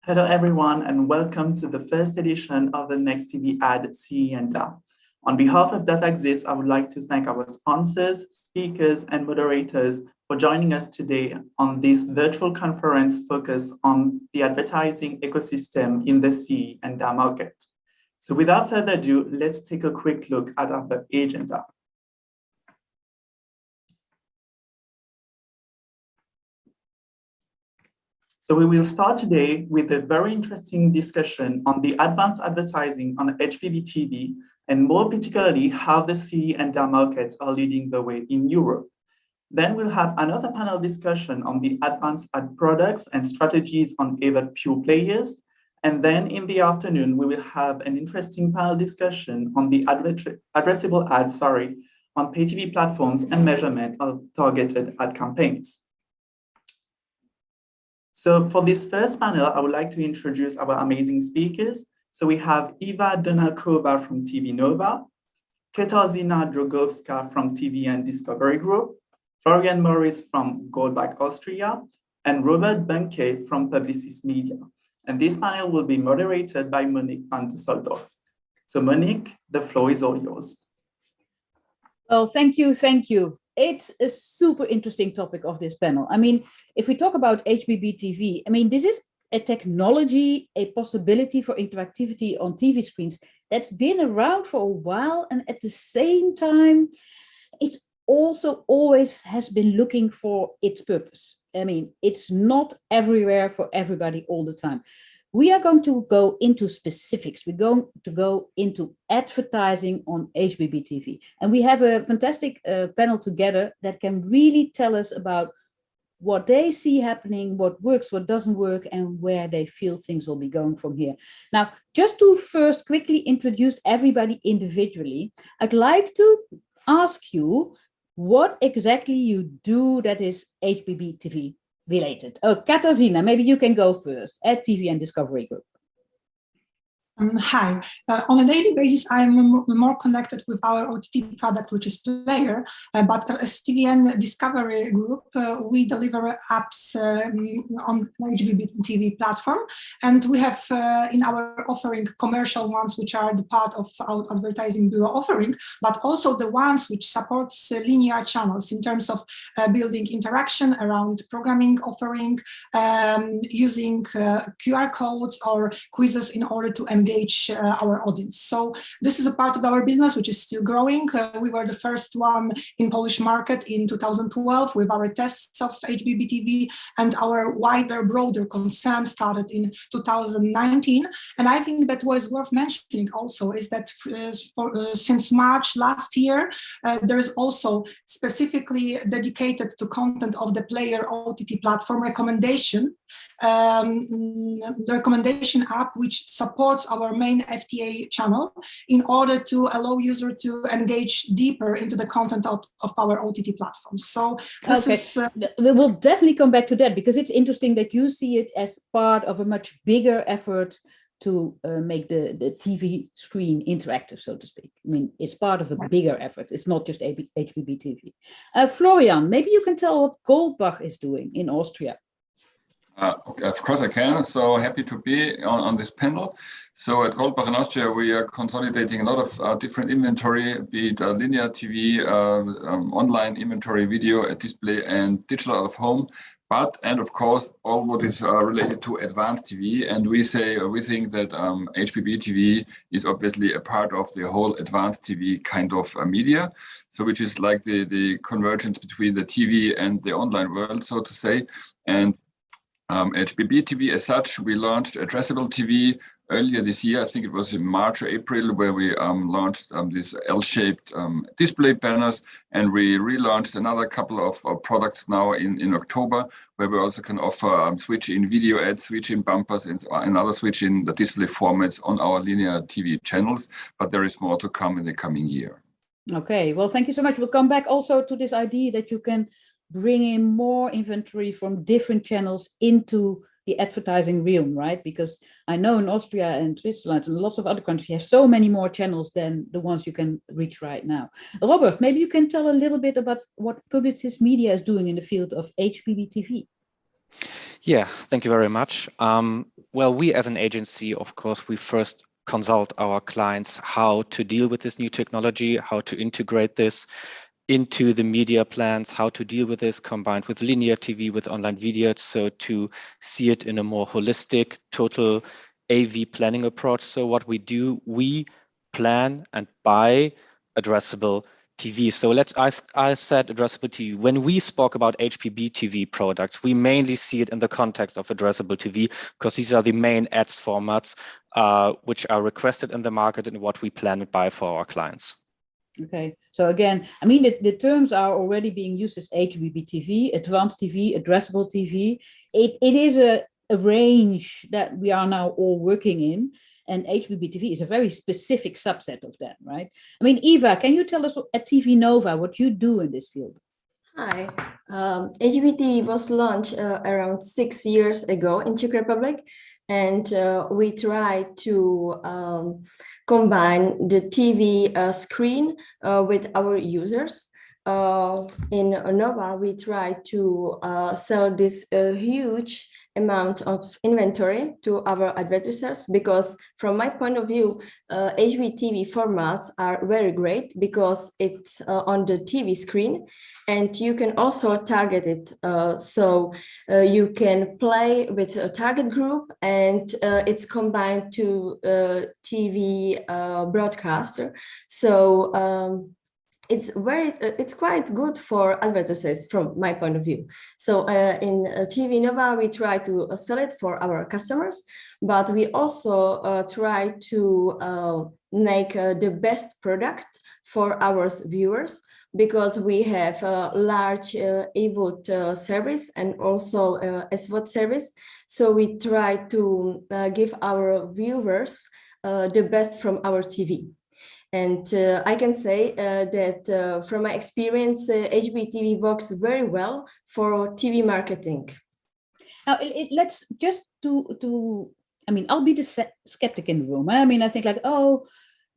Hello everyone and welcome to the first edition of the Nextv Ad CEE DACH. On behalf of That Exists, I would like to thank our sponsors, speakers and moderators for joining us today on this virtual conference focused on the advertising ecosystem in the CEE and DACH market. So without further ado, let's take a quick look at our agenda. So we will start today with a very interesting discussion on the advanced advertising on Hbb TV, and more particularly how the CEE and DACH markets are leading the way in Europe. Then we'll have another panel discussion on the advanced ad products and strategies on either pure players. And then in the afternoon, we will have an interesting panel discussion on the addressable ads, on pay TV platforms and measurement of targeted ad campaigns. So for this first panel, I would like to introduce our amazing speakers. So we have Eva Donalkova from TV Nova, Katarzyna Drogowska from TV and Discovery Group, Florian Morris from Goldbach Austria, and Robert Bunke from Publicis Media. And this panel will be moderated by Monique van Dusseldorp. So Monique, the floor is all yours. Well, thank you. It's a super interesting topic of this panel. I mean, if we talk about Hbb TV, I mean, this is a technology, a possibility for interactivity on TV screens that's been around for a while. And at the same time, it's also always has been looking for its purpose. I mean, it's not everywhere for everybody all the time. We are going to go into specifics. We're going to go into advertising on Hbb TV. And we have a fantastic panel together that can really tell us about what they see happening, what works, what doesn't work, and where they feel things will be going from here. Now, just to first quickly introduce everybody individually, I'd like to ask you what exactly you do that is Hbb TV related. Oh, Katarzyna, maybe you can go first at TV and Discovery Group. Hi. On a daily basis, I'm more connected with our OTT product, which is Player, but as TV and Discovery Group, we deliver apps on Hbb TV platform, and we have in our offering commercial ones, which are the part of our advertising bureau offering, but also the ones which supports linear channels in terms of building interaction around programming offering, using QR codes or quizzes in order to engage our audience. So this is a part of our business which is still growing. We were the first one in Polish market in 2012 with our tests of Hbb TV, and our wider, broader concern started in 2019. And I think that what is worth mentioning also is that since March last year, there is also specifically dedicated to content of the Player OTT platform recommendation, the recommendation app which supports our main FTA channel in order to allow user to engage deeper into the content of our OTT platform. So this is we will definitely come back to that, because it's interesting that you see it as part of a much bigger effort to make the TV screen interactive, so to speak. I mean, it's part of a bigger effort. It's not just Hbb TV. Florian, maybe you can tell what Goldbach is doing in Austria. Okay, of course I can. So happy to be on this panel. So at Goldbach in Austria, we are consolidating a lot of different inventory, be it linear TV, online inventory, video, display, and digital out of home. And of course, all what is related to advanced TV. And we think that Hbb TV is obviously a part of the whole advanced TV kind of media. So which is like the convergence between the TV and the online world, so to say. And Hbb TV as such, we launched addressable TV earlier this year. I think it was in March or April, where we launched these L-shaped display banners, and we relaunched another couple of products now in October, where we also can offer switch in video ads, switch in bumpers, and another switch in the display formats on our linear TV channels. But there is more to come in the coming year. Okay, well, thank you so much. We'll come back also to this idea that you can bring in more inventory from different channels into the advertising realm, right? Because I know in Austria and Switzerland and lots of other countries, you have so many more channels than the ones you can reach right now. Robert, maybe you can tell a little bit about what Publicis Media is doing in the field of Hbb TV. Yeah, thank you very much. Well, we as an agency, of course, we first consult our clients how to deal with this new technology, how to integrate this into the media plans, how to deal with this combined with linear TV, with online video, so to see it in a more holistic, total AV planning approach. So what we do, we plan and buy addressable TV. So I said addressable TV. When we spoke about HbbTV TV products, we mainly see it in the context of addressable TV, because these are the main ads formats which are requested in the market and what we plan and buy for our clients. Okay, so again, I mean, the terms are already being used as HbbTV TV, advanced TV, addressable TV. It is a range that we are now all working in, and HbbTV TV is a very specific subset of that, right? I mean, Eva, can you tell us at TV Nova what you do in this field? Hi, HbbTV was launched around 6 years ago in Czech Republic. And we try to combine the TV screen with our users. In Nova, we try to sell this huge amount of inventory to our advertisers, because from my point of view, HbbTV formats are very great because it's on the TV screen, and you can also target it. So you can play with a target group, and it's combined to TV broadcaster. So it's quite good for advertisers from my point of view. So in TV Nova, we try to sell it for our customers, but we also try to make the best product for our viewers, because we have a large AVOD service and also SVOD service. So we try to give our viewers the best from our TV. And I can say that from my experience, HbbTV works very well for TV marketing. Now, let's just I mean, I'll be the skeptic in the room. I mean, I think like, oh,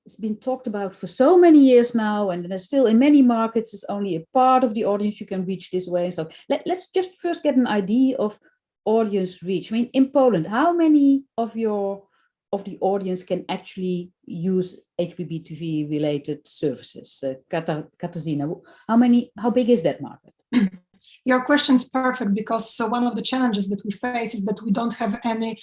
it's been talked about for so many years now, and there's still in many markets, it's only a part of the audience you can reach this way. So let's just first get an idea of audience reach. I mean, in Poland, how many of the audience can actually use HbbTV related services? Katarzyna, how big is that market? Your question is perfect, because one of the challenges that we face is that we don't have any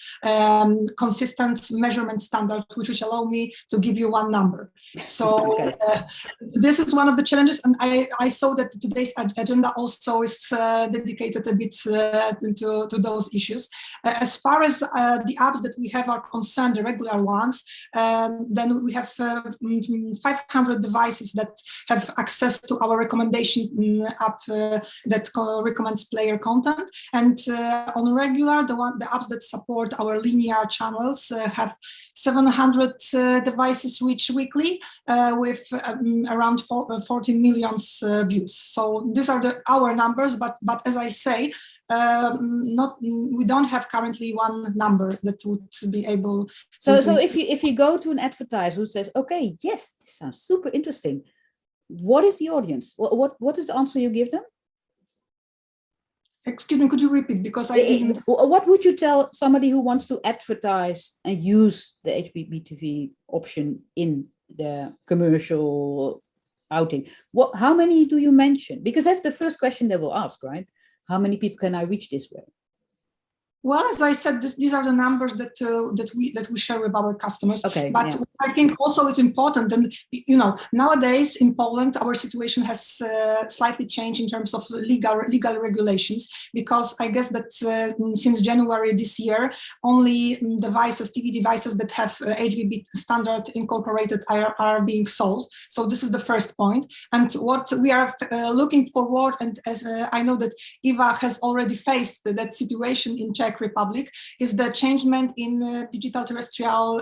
consistent measurement standard which allow me to give you one number. So okay. This is one of the challenges, and I saw that today's agenda also is dedicated a bit to those issues. As far as the apps that we have are concerned, the regular ones, then we have 500 devices that have access to our recommendation app that recommends player content, and on regular, the apps that support our linear channels have 700 devices reach weekly with around 14 million views. So these are our numbers, but as I say, we don't have currently one number that would be able. So if you go to an advertiser who says, okay, yes, this sounds super interesting, what is the audience? What is the answer you give them? Excuse me, could you repeat? Because I didn't. What would you tell somebody who wants to advertise and use the HbbTV option in the commercial outing? How many do you mention? Because that's the first question they will ask, right? How many people can I reach this way? Well, as I said, these are the numbers that we share with our customers. Okay, but yeah. I think also it's important, and nowadays in Poland our situation has slightly changed in terms of legal regulations, because I guess that since January this year, only TV devices that have HBB standard incorporated are being sold. So this is the first point. And what we are looking forward, and as I know that Eva has already faced that situation in Czech Republic, is the changement in digital terrestrial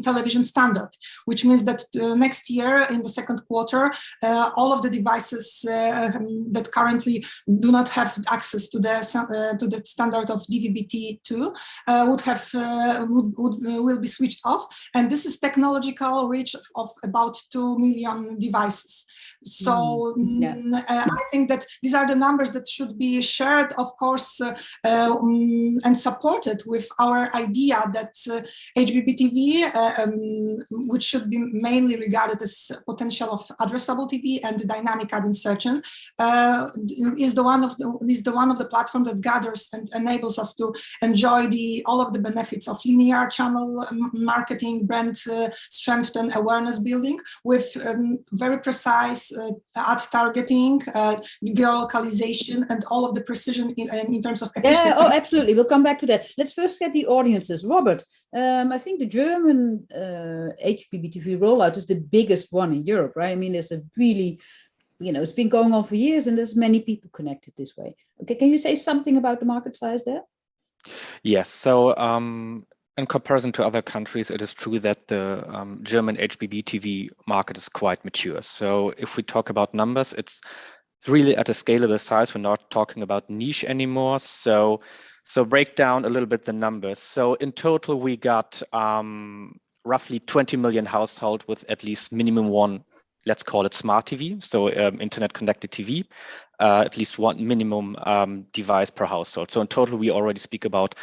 television standard, which means that next year in the second quarter, all of the devices that currently do not have access to the standard of DVB-T2 will be switched off, and this is technological reach of about 2 million devices. So I think that these are the numbers that should be shared. Of course, and supported with our idea that HbbTV, which should be mainly regarded as potential of addressable TV and dynamic ad insertion, is the one of the platform that gathers and enables us to enjoy all of the benefits of linear channel marketing, brand strength and awareness building with very precise ad targeting, geolocalization, and all of the precision in terms of yeah, oh, absolutely. We'll come back to that. Let's first get the audiences. Robert, I think the German HbbTV rollout is the biggest one in Europe, right? I mean, there's a really, it's been going on for years and there's many people connected this way. Okay, can you say something about the market size there? Yes, so in comparison to other countries, it is true that the German HbbTV market is quite mature. So if we talk about numbers, it's really at a scalable size. We're not talking about niche anymore. So break down a little bit the numbers. So in total, we got roughly 20 million households with at least minimum one, let's call it smart TV. So internet connected TV, at least one minimum device per household. So in total, we already speak about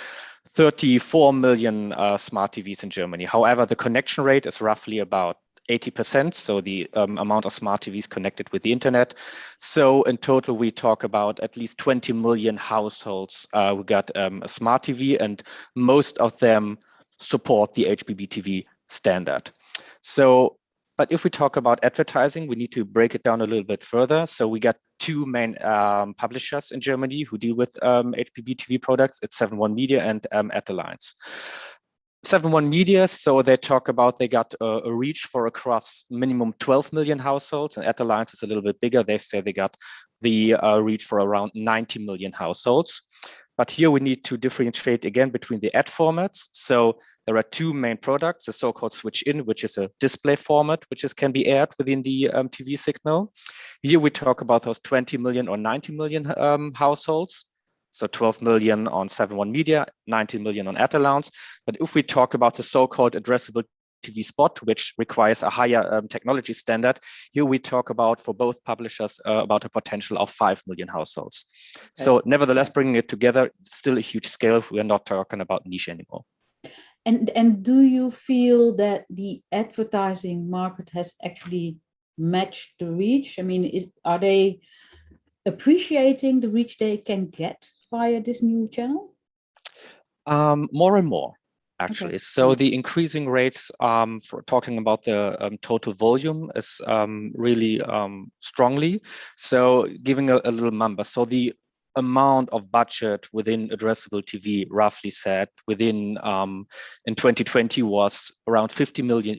34 million smart TVs in Germany. However, the connection rate is roughly about 80%, so the amount of smart TVs connected with the internet. So in total, we talk about at least 20 million households who got a smart TV, and most of them support the HbbTV standard. So, but if we talk about advertising, we need to break it down a little bit further. So we got two main publishers in Germany who deal with HbbTV products. It's 7one Media and Ad Alliance. 7one Media, so they talk about they got a reach for across minimum 12 million households, and Ad Alliance is a little bit bigger. They say they got the reach for around 90 million households. But here we need to differentiate again between the ad formats. So there are two main products, the so-called switch-in, which is a display format, which can be aired within the TV signal. Here we talk about those 20 million or 90 million households. So 12 million on 7one Media, 90 million on Ad Alliance. But if we talk about the so-called addressable TV spot, which requires a higher technology standard, here we talk about, for both publishers, about a potential of 5 million households. Okay. So nevertheless, bringing it together, still a huge scale. We are not talking about niche anymore. And do you feel that the advertising market has actually matched the reach? I mean, are they appreciating the reach they can get via this new channel? More and more, actually. Okay. So Okay. the increasing rates for talking about the total volume is really strongly. So giving a little number. So the amount of budget within addressable TV, roughly said, within in 2020 was around 50 million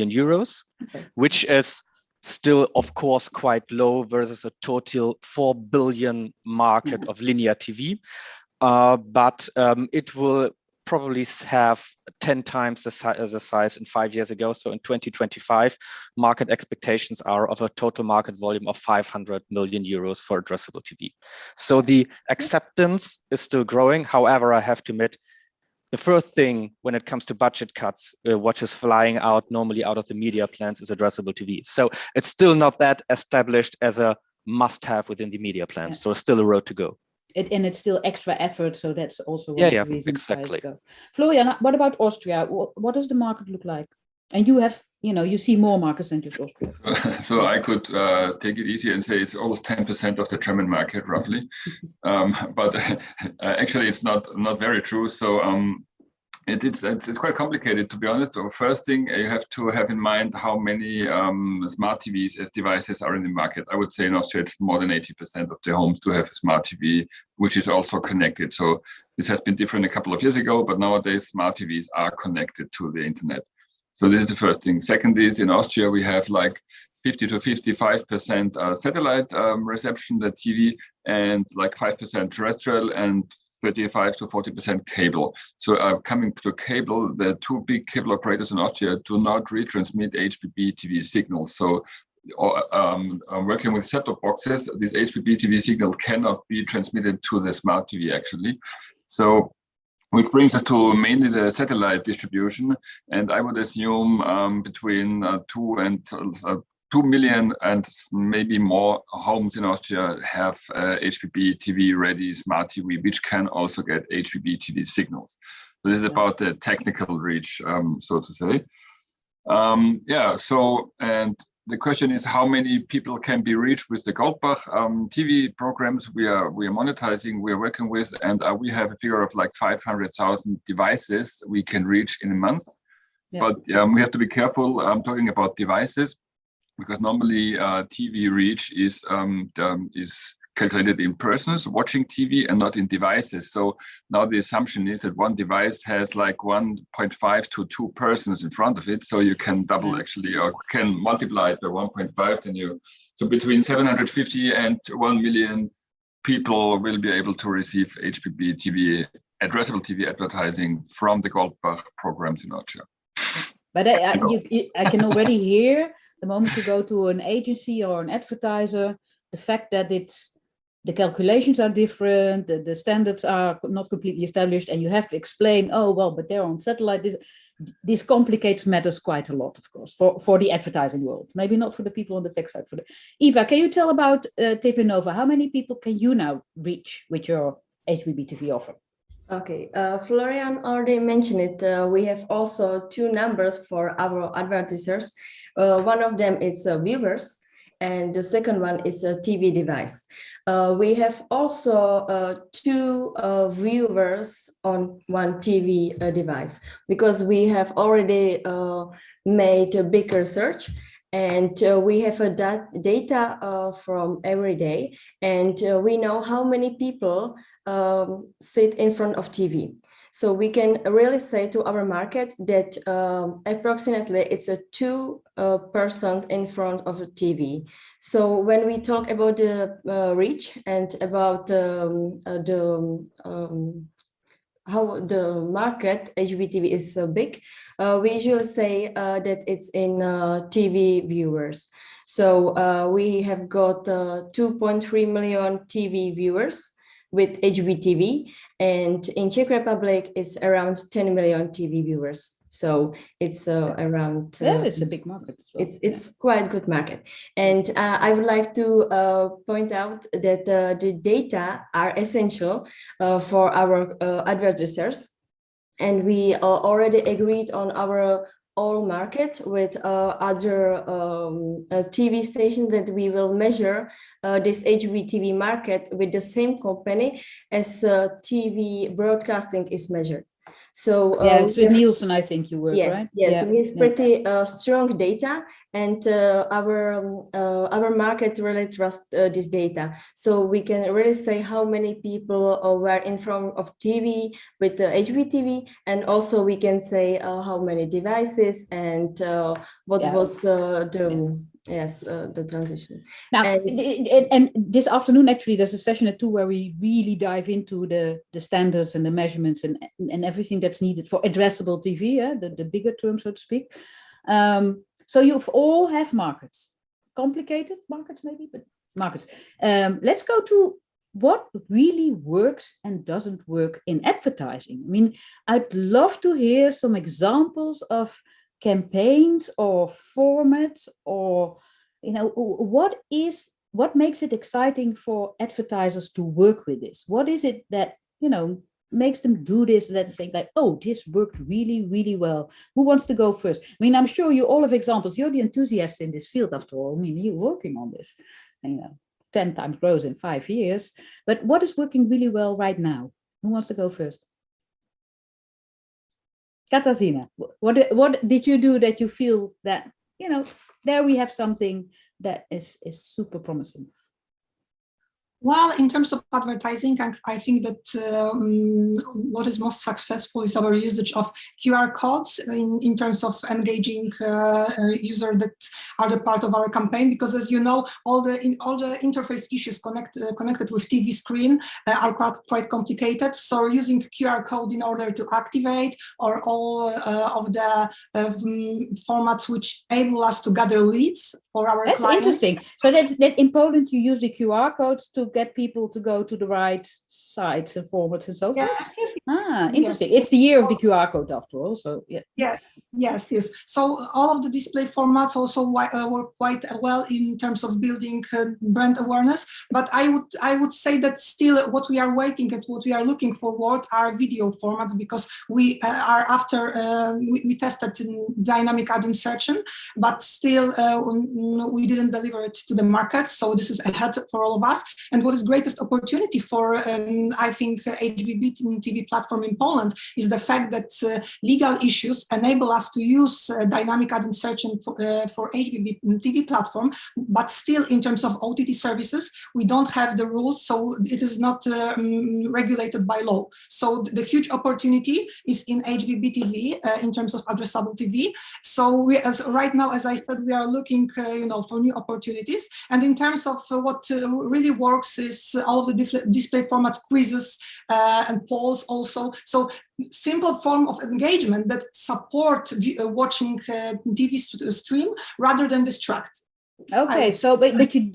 euros, okay. Which is still, of course, quite low versus a total 4 billion market of linear TV. But it will probably have 10 times the size in 5 years ago. So in 2025, market expectations are of a total market volume of 500 million euros for addressable TV. So the acceptance is still growing. However, I have to admit, the first thing when it comes to budget cuts, what is flying out normally out of the media plans is addressable TV. So it's still not that established as a must-have within the media plans. Yeah. So it's still a road to go. And it's still extra effort, so that's also one of the reasons. Exactly. Florian, what about Austria? What does the market look like? And you have, you see more markets than just Austria. So I could take it easy and say it's almost 10% of the German market, roughly. But actually, it's not very true. So it's quite complicated, to be honest. So first thing, you have to have in mind how many smart TVs as devices are in the market. I would say in Austria, it's more than 80% of the homes do have a smart TV, which is also connected. So this has been different a couple of years ago, but nowadays smart TVs are connected to the internet. So this is the first thing. Second is, in Austria, we have like 50 to 55% satellite reception, the TV, and like 5% terrestrial, and 35 to 40% cable. So coming to cable, the two big cable operators in Austria do not retransmit HbbTV signals. So working with set-top boxes, this HbbTV signal cannot be transmitted to the smart TV, actually. So which brings us to mainly the satellite distribution. And I would assume between 2 and 2 million and maybe more homes in Austria have Hbb TV ready smart TV, which can also get Hbb TV signals. So this is about the technical reach, so to say. Yeah, so, and the question is how many people can be reached with the Goldbach TV programs we are monetizing, we are working with, and we have a figure of like 500,000 devices we can reach in a month. Yeah. But we have to be careful talking about devices, because normally TV reach is calculated in persons watching TV and not in devices. So now the assumption is that one device has like 1.5 to 2 persons in front of it. So you can double actually, or can multiply it by 1.5. Then you, so between 750 and 1 million people will be able to receive Hbb TV, addressable TV advertising from the Goldbach programs in Austria. But I can already hear the moment you go to an agency or an advertiser, the fact that the calculations are different, the standards are not completely established, and you have to explain, oh, well, but they're on satellite. This complicates matters quite a lot, of course, for the advertising world. Maybe not for the people on the tech side. Eva, can you tell about TV Nova? How many people can you now reach with your Hbb TV offer? Okay, Florian already mentioned it. We have also 2 numbers for our advertisers. One of them is viewers, and the second one is a TV device. We have also 2 viewers on one TV device, because we have already made a bigger search, and we have a data from every day, and we know how many people sit in front of TV. So we can really say to our market that approximately it's a 2% in front of a TV. So when we talk about the reach and about how the market Hbb TV is so big, we usually say that it's in TV viewers. So we have got 2.3 million TV viewers with Hbb TV, and in Czech Republic it's around 10 million TV viewers. So it's around. It's a big market as well. It's quite a good market, and I would like to point out that the data are essential for our advertisers, and we already agreed on our all market with other TV stations that we will measure this Hbb TV market with the same company as TV broadcasting is measured. So it's with Nielsen, I think you work, right? Yes, we have pretty strong data, and our market really trusts this data. So we can really say how many people were in front of TV with the Hbb TV, and also we can say how many devices and what was the transition. Now, and this afternoon, actually, there's a session at 2 where we really dive into the standards and the measurements and everything that's needed for addressable TV, the bigger term, so to speak. So you all have markets, complicated markets maybe, but markets. Let's go to what really works and doesn't work in advertising. I mean, I'd love to hear some examples of campaigns or formats, or what makes it exciting for advertisers to work with this? What is it that makes them do this, that they think like, oh, this worked really, really well? Who wants to go first? I mean, I'm sure you all have examples. You're the enthusiast in this field after all. I mean, you're working on this, 10 times growth in 5 years. But what is working really well right now? Who wants to go first? Katarzyna, what did you do that you feel that, there we have something that is super promising? Well, in terms of advertising, I think that what is most successful is our usage of QR codes in terms of engaging users that are the part of our campaign. Because, as you know, all the interface issues connected with TV screen are quite complicated. So using QR code in order to activate, or all of the formats which enable us to gather leads for our That's clients. interesting. So that in Poland you use the QR codes to get people to go to the right sites and formats and so forth. Yes, yes, Interesting. yes. It's the year of the QR code after all. So yeah. Yes. So all of the display formats also work quite well in terms of building brand awareness. But I would say that still what we are waiting at, what we are looking forward are video formats, because we are after we tested dynamic ad insertion, but still we didn't deliver it to the market. So this is ahead for all of us. And what is greatest opportunity for I think Hbb TV platform in Poland is the fact that legal issues enable us to use dynamic ad insertion for Hbb TV platform, but still in terms of OTT services, we don't have the rules, so it is not regulated by law. So the huge opportunity is in Hbb TV in terms of addressable TV. So right now, as I said, we are looking for new opportunities. And in terms of what really works is all of the display formats, quizzes and polls also. So simple form of engagement that support watching TV stream rather than distract. Okay, so but you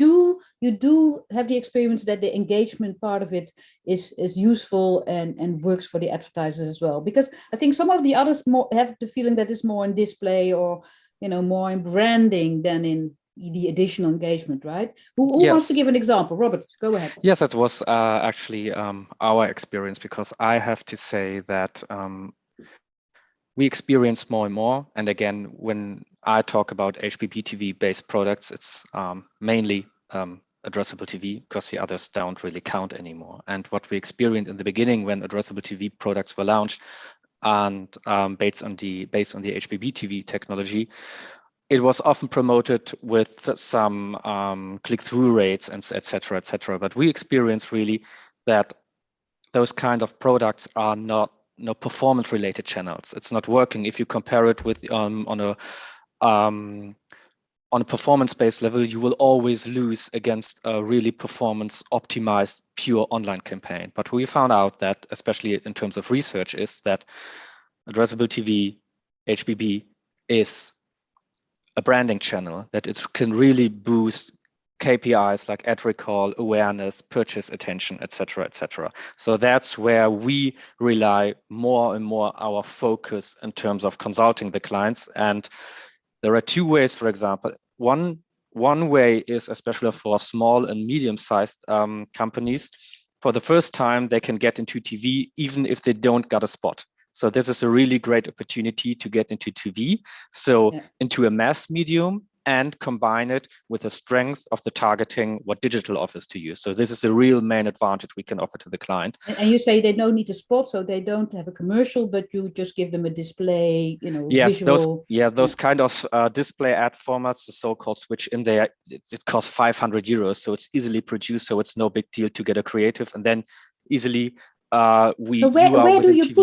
do have the experience that the engagement part of it is useful and works for the advertisers as well, because I think some of the others have the feeling that it's more in display or more in branding than in the additional engagement, right? Who wants to give an example? Robert, go ahead. Yes, that was actually our experience, because I have to say that we experience more and more. And again, when I talk about Hbb TV based products, it's mainly addressable TV, because the others don't really count anymore. And what we experienced in the beginning when addressable TV products were launched and based on the Hbb TV technology, it was often promoted with some click-through rates and et cetera. But we experienced really that those kind of products are not performance-related channels. It's not working if you compare it with on a performance-based level. You will always lose against a really performance-optimized pure online campaign. But we found out that, especially in terms of research, is that addressable TV, HBB, is a branding channel, that it can really boost KPIs like ad recall, awareness, purchase attention, et cetera. So that's where we rely more and more our focus in terms of consulting the clients. And there are two ways, for example. One way is, especially for small and medium-sized companies, for the first time they can get into TV even if they don't got a spot. So this is a really great opportunity to get into TV, into a mass medium, and combine it with the strength of the targeting what digital offers to you. So this is a real main advantage we can offer to the client. And you say they don't need a spot, so they don't have a commercial, but you just give them a display, yes, visual. Those kind of display ad formats, the so-called switch in there, it costs 500 euros, so it's easily produced, so it's no big deal to get a creative, and then easily so where do you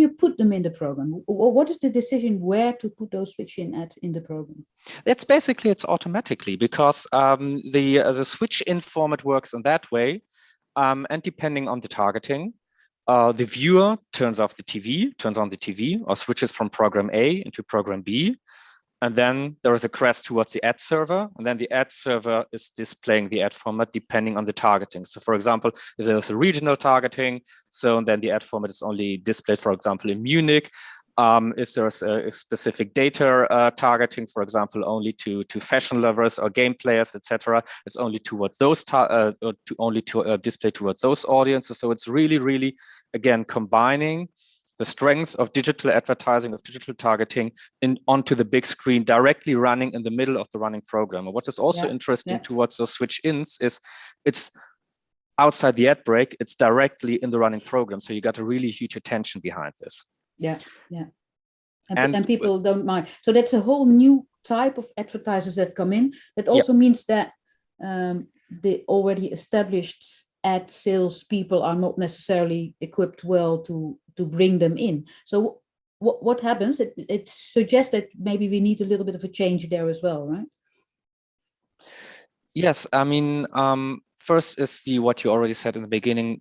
put them in the program? What is the decision where to put those switch-in ads in the program? It's automatically, because the switch-in format works in that way, and depending on the targeting, the viewer turns on the TV, or switches from program A into program B. And then there is a crest towards the ad server, and then the ad server is displaying the ad format depending on the targeting. So for example, if there's a regional targeting, so then the ad format is only displayed, for example, in Munich. If there's a specific data targeting, for example, only to fashion lovers or game players, etc., it's only towards those display towards those audiences. So it's really, again, combining the strength of digital advertising, of digital targeting onto the big screen, directly running in the middle of the running program. And what is also interesting towards those switch-ins is it's outside the ad break, it's directly in the running program. So you got a really huge attention behind this. Yeah. And people don't mind. So that's a whole new type of advertisers that come in. That also means that the already established ad sales people are not necessarily equipped well to bring them in. So what happens? It suggests that maybe we need a little bit of a change there as well, right? Yes, I mean, first is what you already said in the beginning,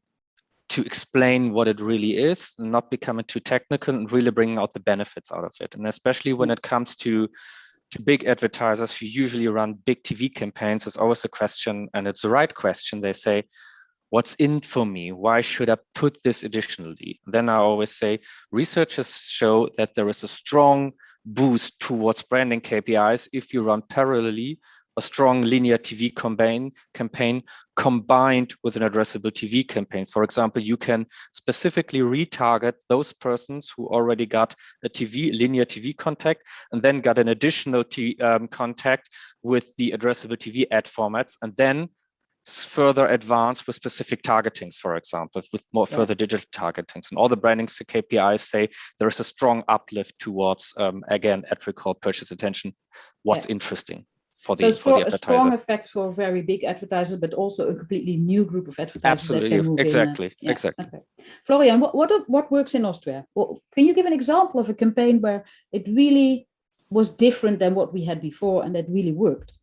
to explain what it really is, not becoming too technical, and really bringing out the benefits out of it. And especially when it comes to to big advertisers who usually run big TV campaigns, is always a question, and it's the right question. They say, what's in for me? Why should I put this additionally? Then I always say, researchers show that there is a strong boost towards branding KPIs if you run parallelly a strong linear TV campaign combined with an addressable TV campaign. For example, you can specifically retarget those persons who already got a linear TV contact and then got an additional contact with the addressable TV ad formats, and then further advance with specific targetings, for example, with more further digital targetings. And all the branding KPIs say there is a strong uplift towards, again, at recall, purchase attention, what's interesting for the advertisers. Strong effects for very big advertisers, but also a completely new group of advertisers. Absolutely, that can move exactly, in. Exactly. Okay. Florian, what works in Austria? Can you give an example of a campaign where it really was different than what we had before and that really worked?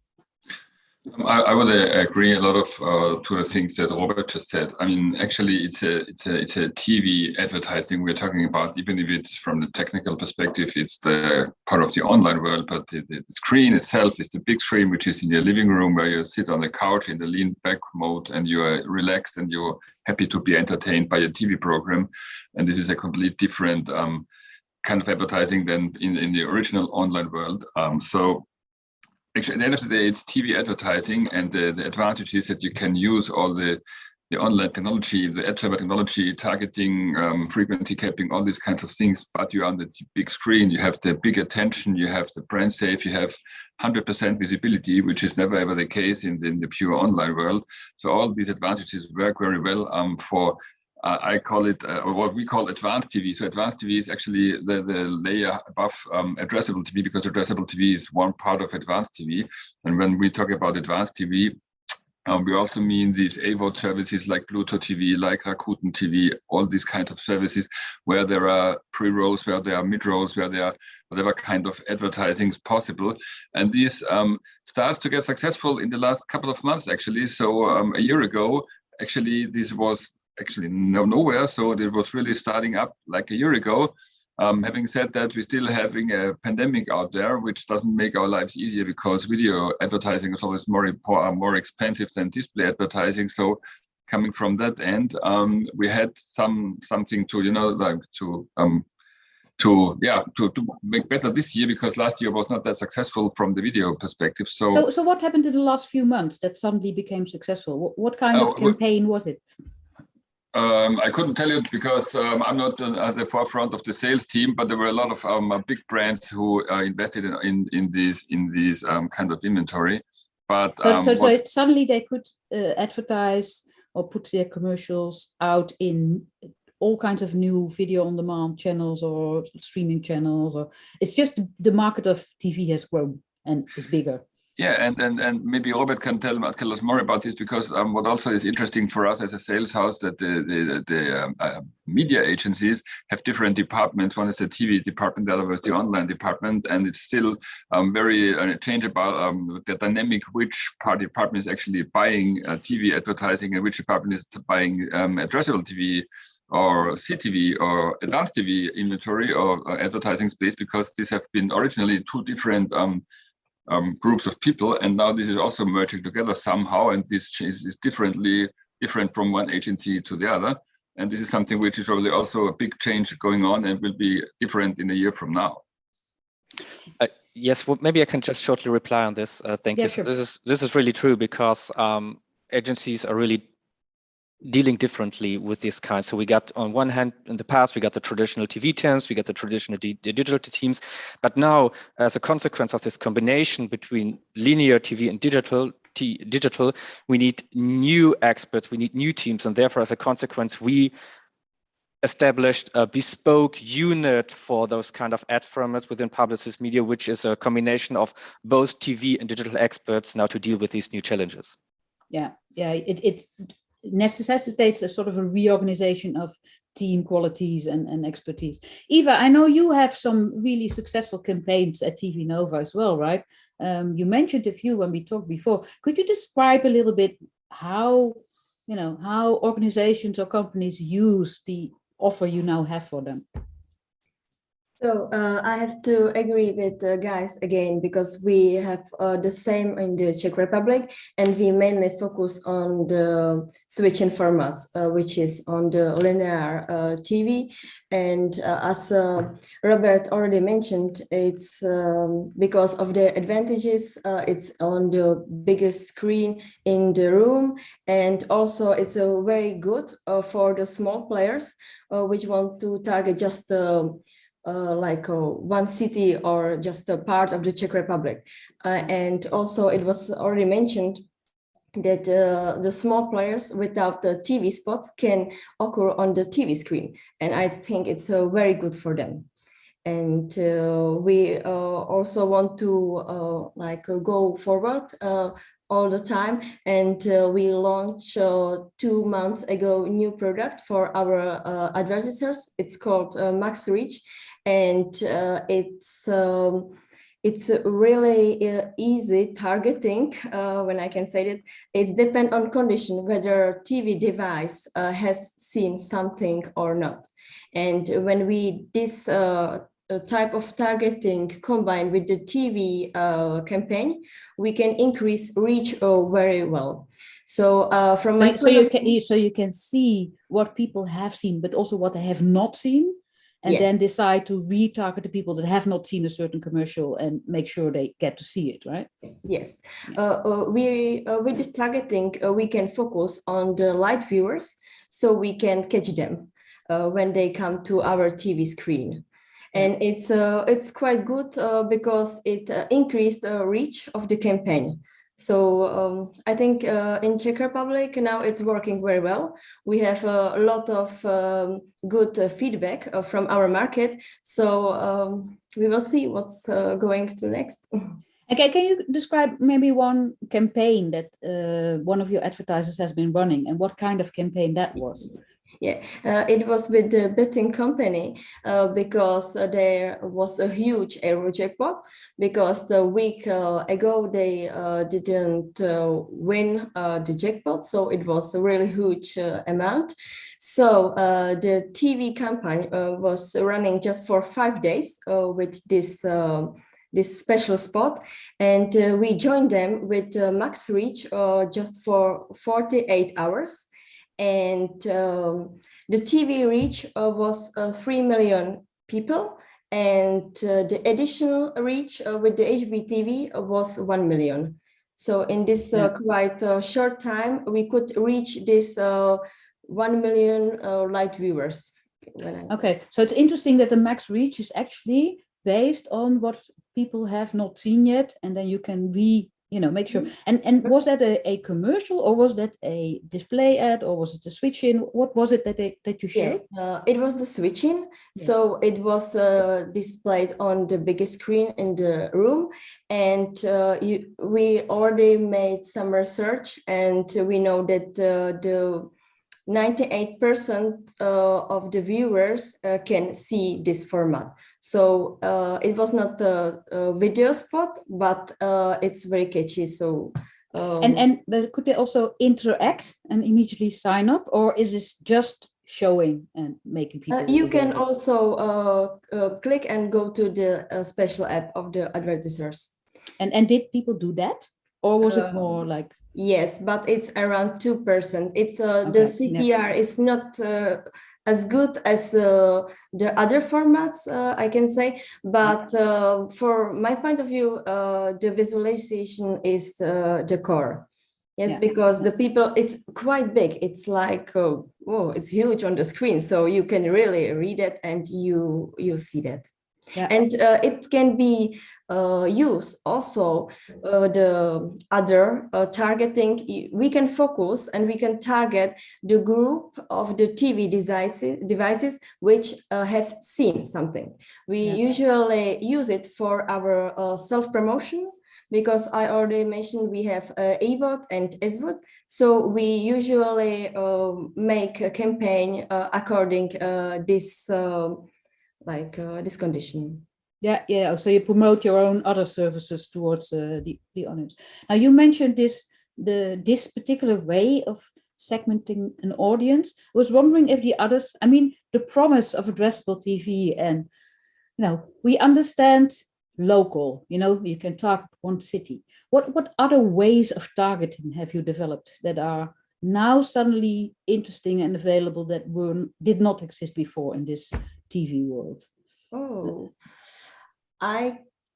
I would agree a lot of to the things that Robert just said. I mean, actually, it's a TV advertising we're talking about. Even if it's from the technical perspective, it's the part of the online world. But the screen itself is the big screen, which is in your living room, where you sit on the couch in the lean back mode, and you are relaxed and you're happy to be entertained by a TV program. And this is a completely different kind of advertising than in the original online world. So. Actually, at the end of the day, it's TV advertising, and the advantage is that you can use all the online technology, the ad server technology, targeting, frequency capping, all these kinds of things, but you're on the big screen, you have the big attention, you have the brand safe, you have 100% visibility, which is never ever the case in the pure online world. So all these advantages work very well for I call it, or what we call advanced TV. So advanced TV is actually the layer above addressable TV, because addressable TV is one part of advanced TV. And when we talk about advanced TV, we also mean these AVOD services like Bluetooth TV, like Rakuten TV, all these kinds of services where there are pre-rolls, where there are mid-rolls, where there are whatever kind of advertising is possible. And this starts to get successful in the last couple of months, actually. So a year ago, actually, this was actually nowhere. So it was really starting up like a year ago. Having said that, we're still having a pandemic out there, which doesn't make our lives easier, because video advertising is always more expensive than display advertising. So coming from that end, we had something to to make better this year, because last year was not that successful from the video perspective. So what happened in the last few months that suddenly became successful? What kind of campaign was it? I couldn't tell you, because I'm not at the forefront of the sales team, but there were a lot of big brands who invested in these kind of inventory. But suddenly they could advertise or put their commercials out in all kinds of new video on demand channels or streaming channels, or it's just the market of TV has grown and is bigger. Yeah, and maybe Robert can tell us more about this, because what also is interesting for us as a sales house, that the media agencies have different departments. One is the TV department, the other is the online department, and it's still very changeable, the dynamic, which department is actually buying TV advertising and which department is buying addressable TV or CTV or advanced TV inventory or advertising space, because these have been originally two different groups of people, and now this is also merging together somehow, and this is different from one agency to the other, and this is something which is probably also a big change going on and will be different in a year from now. Yes, well, maybe I can just shortly reply on this. Thank you. Sure. This is really true, because agencies are really dealing differently with this kind. So we got, on one hand, in the past, we got the traditional TV teams, we got the traditional digital teams, but now, as a consequence of this combination between linear TV and digital, we need new experts, we need new teams, and therefore, as a consequence, we established a bespoke unit for those kind of ad formats within Publicis Media, which is a combination of both TV and digital experts now to deal with these new challenges. Yeah, it necessitates a sort of a reorganization of team qualities and expertise. Eva, I know you have some really successful campaigns at TV Nova as well, right? You mentioned a few when we talked before. Could you describe a little bit how organizations or companies use the offer you now have for them? So I have to agree with the guys again, because we have the same in the Czech Republic, and we mainly focus on the switching formats, which is on the linear TV. And as Robert already mentioned, it's because of the advantages, it's on the biggest screen in the room, and also it's very good for the small players which want to target just one city or just a part of the Czech Republic. And also it was already mentioned that the small players without the TV spots can occur on the TV screen. And I think it's very good for them. And we also want to go forward all the time, and we launched 2 months ago a new product for our advertisers. It's called Max Reach, and it's really easy targeting, when I can say that. It depends on condition whether TV device has seen something or not. And when we this type of targeting combined with the TV campaign, we can increase reach very well. So from my so you can see what people have seen, but also what they have not seen, and then decide to retarget the people that have not seen a certain commercial and make sure they get to see it, right? Yes. With this targeting, we can focus on the light viewers, so we can catch them when they come to our TV screen. And it's quite good because it increased the reach of the campaign. So I think in Czech Republic now it's working very well. We have a lot of good feedback from our market. So we will see what's going to next. Okay, can you describe maybe one campaign that one of your advertisers has been running, and what kind of campaign that was? Yeah, it was with the betting company because there was a huge Euro jackpot, because the week ago they didn't win the jackpot, so it was a really huge amount. So the TV campaign was running just for 5 days with this special spot, and we joined them with max reach just for 48 hours. And the TV reach was 3 million people, and the additional reach with the Hbb TV was 1 million. So in this quite short time, we could reach this 1 million light viewers. Okay, so it's interesting that the max reach is actually based on what people have not seen yet, and then you can make sure. And was that a commercial, or was that a display ad, or was it a switch-in? What was it that you showed? Yes, it was the switch-in. Yeah. So it was displayed on the biggest screen in the room, and we already made some research, and we know that the 98% of the viewers can see this format. So it was not a video spot, but it's very catchy. So but could they also interact and immediately sign up, or is this just showing and making people? You can also click and go to the special app of the advertisers. And did people do that, or was it more like? Yes, but it's around 2%. It's the CTR is not as good as the other formats, I can say. But for my point of view, the visualization is the core. Yes, because the people, it's quite big. It's like, it's huge on the screen. So you can really read it and you see that. Yeah. And it can be used also the other targeting. We can focus and we can target the group of the TV devices which have seen something. We usually use it for our self-promotion, because I already mentioned we have AVOD and SVOD. So we usually make a campaign according this this condition. Yeah. So you promote your own other services towards the audience. Now you mentioned this particular way of segmenting an audience. I was wondering if the others, I mean, the promise of addressable TV and we understand local, you can target one city. What other ways of targeting have you developed that are now suddenly interesting and available that did not exist before in this TV world? Oh,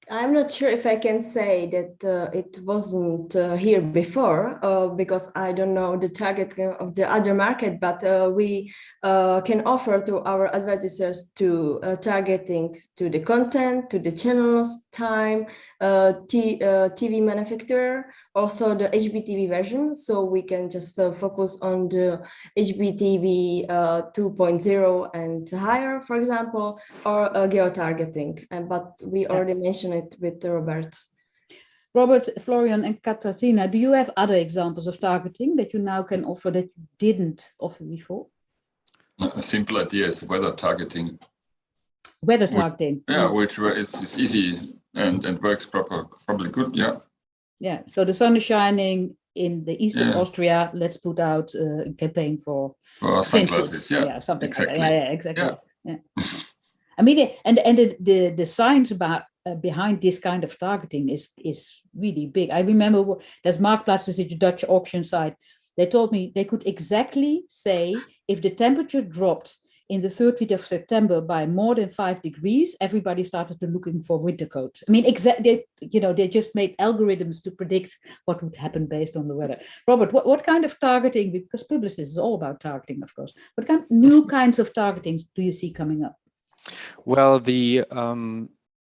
I'm not sure if I can say that it wasn't here before, because I don't know the target of the other market, but we can offer to our advertisers to targeting to the content, to the channels, time, TV manufacturer, also the HbbTV version. So we can just focus on the HbbTV 2.0 and higher, for example, or geo-targeting. But we already mentioned it with Robert. Robert, Florian, and Katarzyna, do you have other examples of targeting that you now can offer that you didn't offer before? A simple idea is weather targeting. Weather targeting. Yeah, which is easy and works probably good. Yeah. Yeah. So the sun is shining in the east of Austria. Let's put out a campaign for sunglasses. Yeah, something exactly. Like that. Yeah, exactly. Yeah. I mean, and the science behind this kind of targeting is really big. I remember there's Marktplaats, which is a Dutch auction site. They told me they could exactly say if the temperature dropped in the third week of September by more than 5 degrees, everybody started looking for winter coats. I mean, they just made algorithms to predict what would happen based on the weather. Robert, what kind of targeting, because Publicis is all about targeting, of course, what kind of new kinds of targeting do you see coming up? Well, the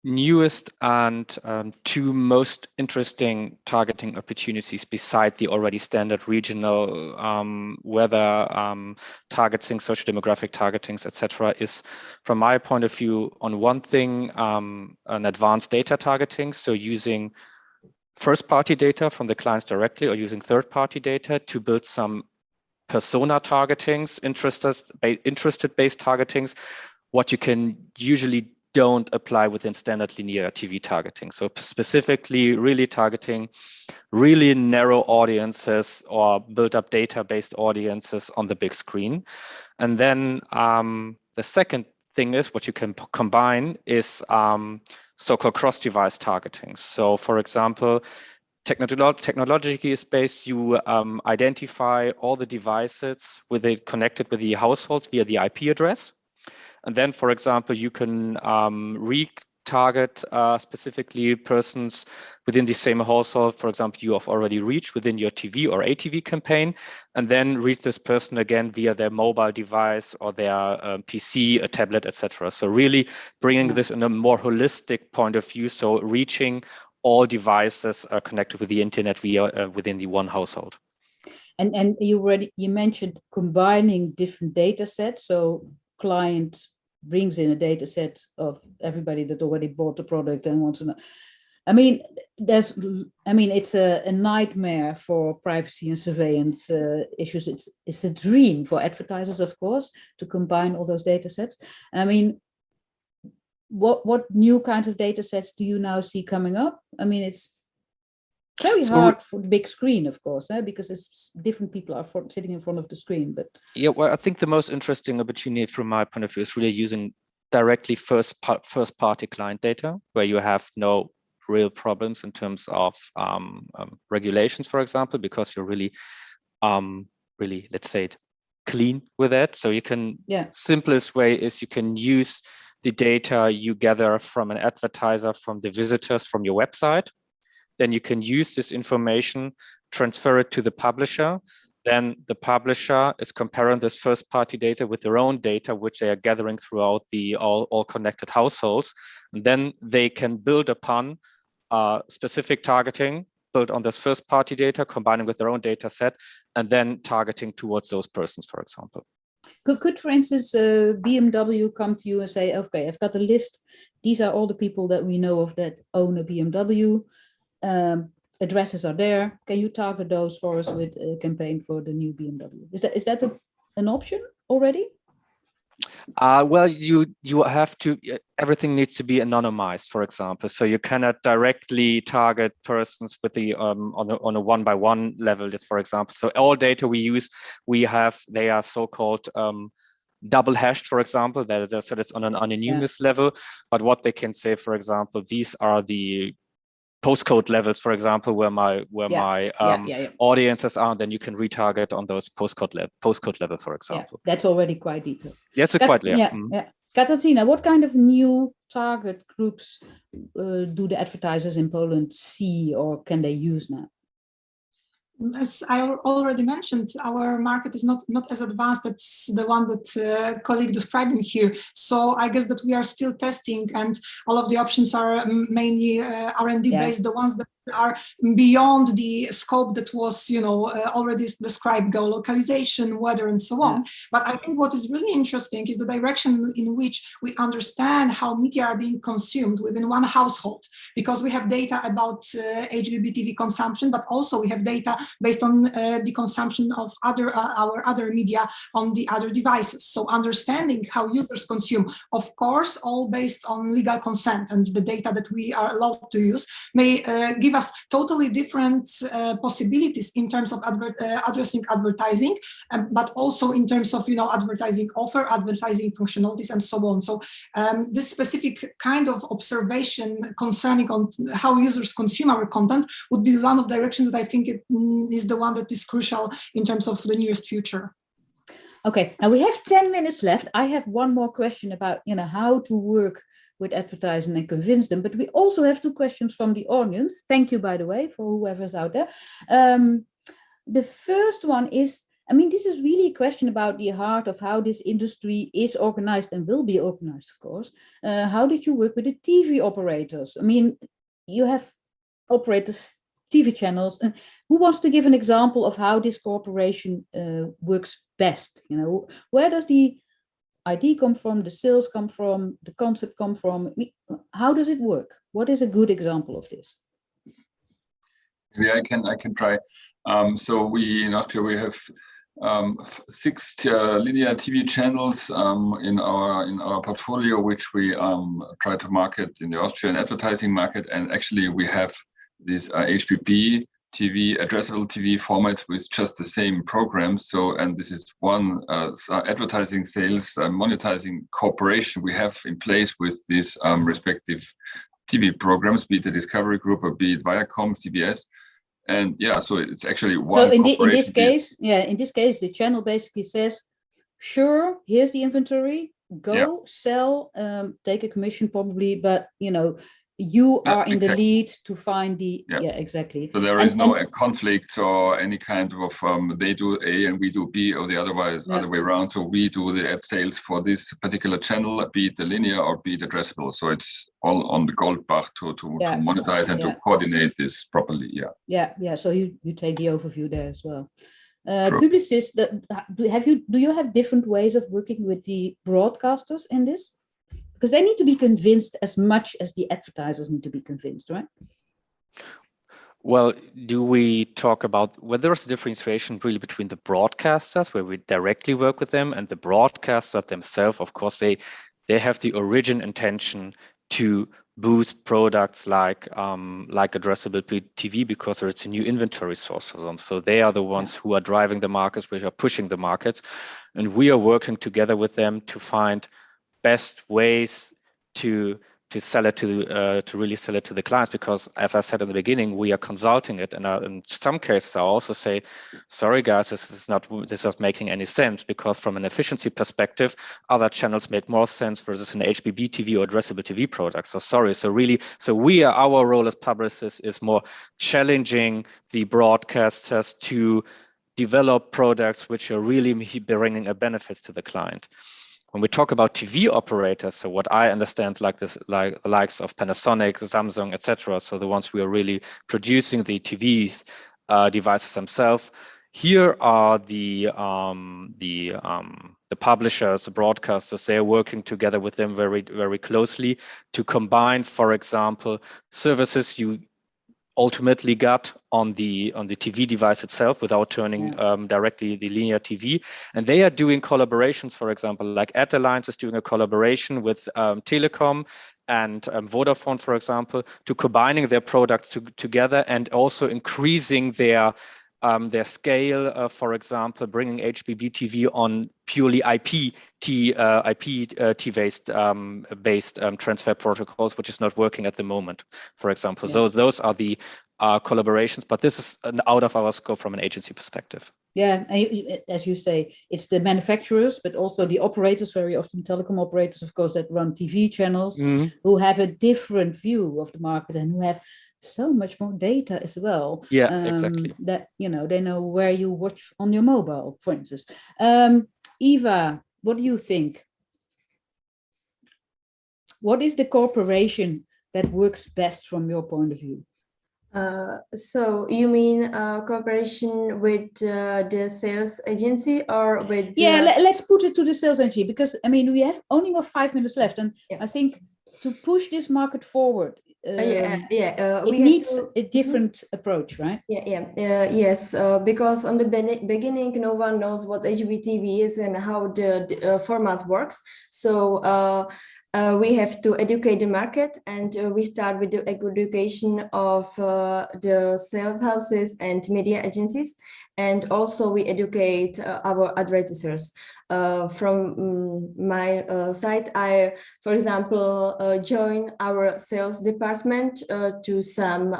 newest and two most interesting targeting opportunities beside the already standard regional weather targeting, social demographic targetings, etc., is, from my point of view, on one thing, an advanced data targeting, so using first-party data from the clients directly or using third-party data to build some persona targetings, interested-based targetings, what you can usually don't apply within standard linear TV targeting. So specifically really targeting really narrow audiences or build up data-based audiences on the big screen. And then the second thing is what you can combine is so-called cross-device targeting. So for example, technologically based, you identify all the devices connected with the households via the IP address. And then, for example, you can retarget specifically persons within the same household, for example, you have already reached within your TV or ATV campaign, and then reach this person again via their mobile device or their PC, a tablet, etc. So really bringing this in a more holistic point of view, so reaching all devices connected with the internet via within the one household. And you mentioned combining different data sets. So client brings in a data set of everybody that already bought the product and wants to know. I mean, it's a nightmare for privacy and surveillance issues. It's a dream for advertisers, of course, to combine all those data sets. I mean, what new kinds of data sets do you now see coming up? I mean, it's very hard for the big screen, of course, because it's different people are sitting in front of the screen. But yeah, well, I think the most interesting opportunity from my point of view is really using directly first-party client data, where you have no real problems in terms of regulations, for example, because you're really, let's say, clean with that. So you can, simplest way is you can use the data you gather from an advertiser, from the visitors, from your website. Then you can use this information, transfer it to the publisher. Then the publisher is comparing this first-party data with their own data, which they are gathering throughout the all connected households. And then they can build upon specific targeting, built on this first-party data, combining with their own data set, and then targeting towards those persons, for example. Could, for instance, BMW come to you and say, okay, I've got a list. These are all the people that we know of that own a BMW. Addresses are there. Can you target those for us with a campaign for the new BMW? Is that an option already? Well, you have to. Everything needs to be anonymized, for example. So you cannot directly target persons with the on a one-by-one level. That's, for example. So all data we use, they are so-called double hashed, for example, so that's on an anonymous level. But what they can say, for example, these are the postcode levels, for example, where my audiences are, then you can retarget on those postcode level, for example. Yeah, that's already quite detailed. That's quite clear. Katarzyna, what kind of new target groups do the advertisers in Poland see or can they use now? As I already mentioned, our market is not as advanced as the one that colleague describing here. So I guess that we are still testing, and all of the options are mainly R&D based, the ones that are beyond the scope that was, already described, geolocalization, weather, and so on. But I think what is really interesting is the direction in which we understand how media are being consumed within one household, because we have data about Hbb TV consumption, but also we have data based on the consumption of our other media on the other devices. So understanding how users consume, of course, all based on legal consent and the data that we are allowed to use, may give us totally different possibilities in terms of addressing advertising, but also in terms of advertising offer, advertising functionalities, and so on. So this specific kind of observation concerning on how users consume our content would be one of the directions that I think is the one that is crucial in terms of the nearest future. Okay, now we have 10 minutes left. I have one more question about how to work with advertising and convince them, but we also have 2 questions from the audience. Thank you, by the way, for whoever's out there. The first one is, this is really a question about the heart of how this industry is organized and will be organized, of course. How did you work with the TV operators? You have operators, TV channels, and who wants to give an example of how this cooperation works best? Where does the idea come from, the sales come from, the concept come from? How does it work? What is a good example of this? Maybe I can try. So we in Austria we have 6 linear TV channels in our portfolio, which we try to market in the Austrian advertising market, and actually we have this Hbb TV addressable TV format with just the same program. So, and this is one advertising sales monetizing cooperation we have in place with these respective TV programs, be it the Discovery Group or be it Viacom, CBS. And so it's actually one. So in this case, the channel basically says, sure, here's the inventory, go sell, take a commission probably, but you are in the lead to find the exactly. So there is no conflict or any kind of they do A and we do B or the other way around. So we do the ad sales for this particular channel, be it the linear or be it addressable. So it's all on the Goldbach to monetize and to coordinate this properly. So you take the overview there as well. Publicists, do you have different ways of working with the broadcasters in this? Because they need to be convinced as much as the advertisers need to be convinced, right? Well, do we talk about whether there's a differentiation really between the broadcasters, where we directly work with them, and the broadcasters themselves? Of course, they have the origin intention to boost products like addressable TV because it's a new inventory source for them. So they are the ones who are driving the markets, which are pushing the markets, and we are working together with them to find best ways to sell it to really sell it to the clients, because as I said in the beginning, we are consulting it, and in some cases I also say, sorry guys, this is not making any sense, because from an efficiency perspective, other channels make more sense versus an Hbb TV or addressable TV product. So sorry. So our role as publicists is more challenging the broadcasters to develop products which are really bringing a benefit to the client. When we talk about TV operators, so what I understand, like the likes of Panasonic, Samsung, etc., so the ones who are really producing the TVs devices themselves, here are the publishers, the broadcasters. They are working together with them very, very closely to combine, for example, services you ultimately got on the TV device itself without turning directly the linear TV. And they are doing collaborations, for example, like Ad Alliance is doing a collaboration with Telecom and Vodafone, for example, to combining their products together and also increasing their their scale, for example, bringing Hbb TV on purely IP-based transfer protocols, which is not working at the moment, for example. So those are the collaborations, but this is out of our scope from an agency perspective. Yeah, as you say, it's the manufacturers, but also the operators, very often telecom operators, of course, that run TV channels, who have a different view of the market and who have so much more data as well. Yeah, exactly. That, you know, they know where you watch on your mobile, for instance. Eva, what do you think? What is the cooperation that works best from your point of view? So you mean cooperation with the sales agency or with? Yeah, let's put it to the sales agency, because I mean we have only 5 minutes left, and I think to push this market forward, it needs a different approach, right? Yes, because on the beginning, no one knows what Hbb TV is and how the format works. So we have to educate the market, and we start with the education of the sales houses and media agencies, and also we educate our advertisers. From my side, I, for example, join our sales department to some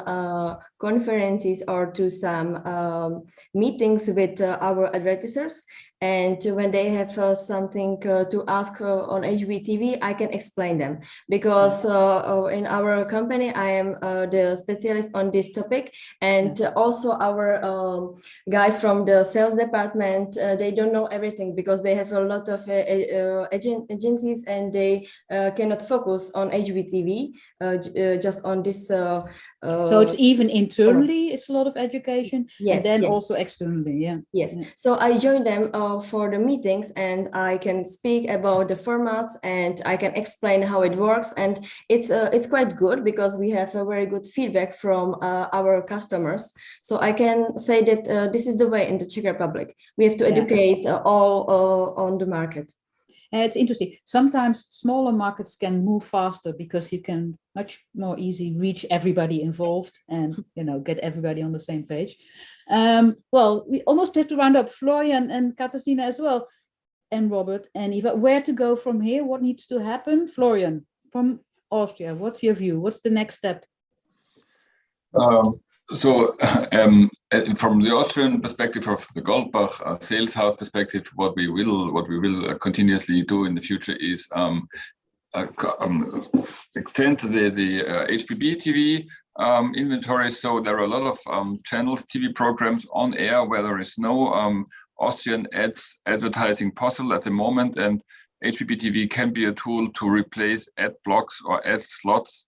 conferences or to some meetings with our advertisers. And when they have something to ask on Hbb TV, I can explain them, because in our company, I am the specialist on this topic. And also our guys from the sales department, they don't know everything because they have a lot of agencies and they cannot focus on Hbb TV, just on this. So it's even internally, it's a lot of education, yes, and then also externally, Yes. So I join them for the meetings, and I can speak about the formats, and I can explain how it works, and it's quite good because we have a very good feedback from our customers. So I can say that this is the way in the Czech Republic. We have to educate all on the market. It's interesting. Sometimes smaller markets can move faster because you can much more easily reach everybody involved and, you know, get everybody on the same page. Well, we almost had to round up. Florian and Katarzyna as well, and Robert and Eva. Where to go from here? What needs to happen? Florian, from Austria, what's your view? What's the next step? So from the Austrian perspective, of the Goldbach sales house perspective, what we will continuously do in the future is extend the Hbb TV inventory. So there are a lot of channels, TV programs on air where there is no Austrian advertising possible at the moment, and Hbb TV can be a tool to replace ad blocks or ad slots,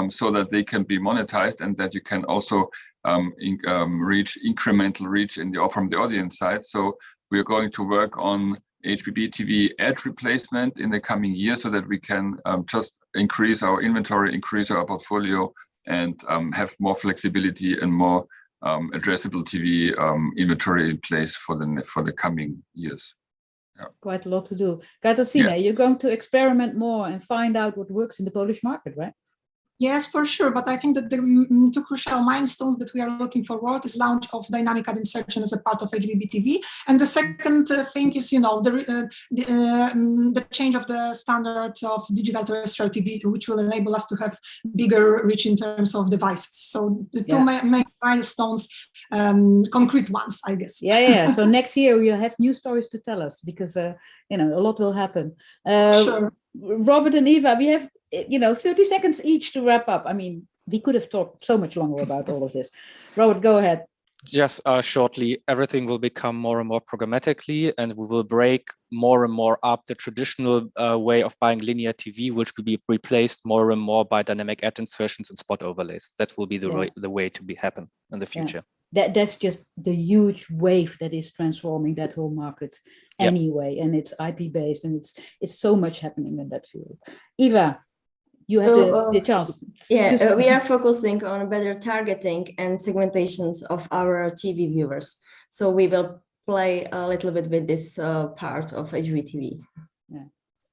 so that they can be monetized, and that you can also reach incremental reach from the audience side. So we are going to work on Hbb TV ad replacement in the coming year, so that we can just increase our inventory, increase our portfolio, and have more flexibility and more addressable TV inventory in place for the coming years. Quite a lot to do. Katarzyna, you're going to experiment more and find out what works in the Polish market, right? Yes, for sure. But I think that the two crucial milestones that we are looking forward is launch of dynamic ad insertion as a part of Hbb TV. And the second thing is, you know, the change of the standards of digital terrestrial TV, which will enable us to have bigger reach in terms of devices. So the two main milestones, concrete ones, I guess. Yeah. So next year you'll have new stories to tell us, because, you know, a lot will happen. Sure. Robert and Eva, we have, you know, 30 seconds each to wrap up. I mean, we could have talked so much longer about all of this. Robert, go ahead. Just shortly, everything will become more and more programmatically, and we will break more and more up the traditional way of buying linear TV, which will be replaced more and more by dynamic ad insertions and spot overlays. That will be the way to happen in the future. That's just the huge wave that is transforming that whole market anyway, and it's IP based, and it's so much happening in that field. Eva, you have the chance. We are focusing on better targeting and segmentations of our TV viewers. So we will play a little bit with this part of Hbb TV. Yeah.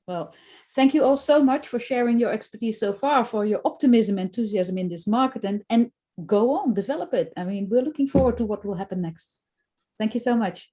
Well, thank you all so much for sharing your expertise so far, for your optimism, enthusiasm in this market, and go on, develop it. I mean, we're looking forward to what will happen next. Thank you so much.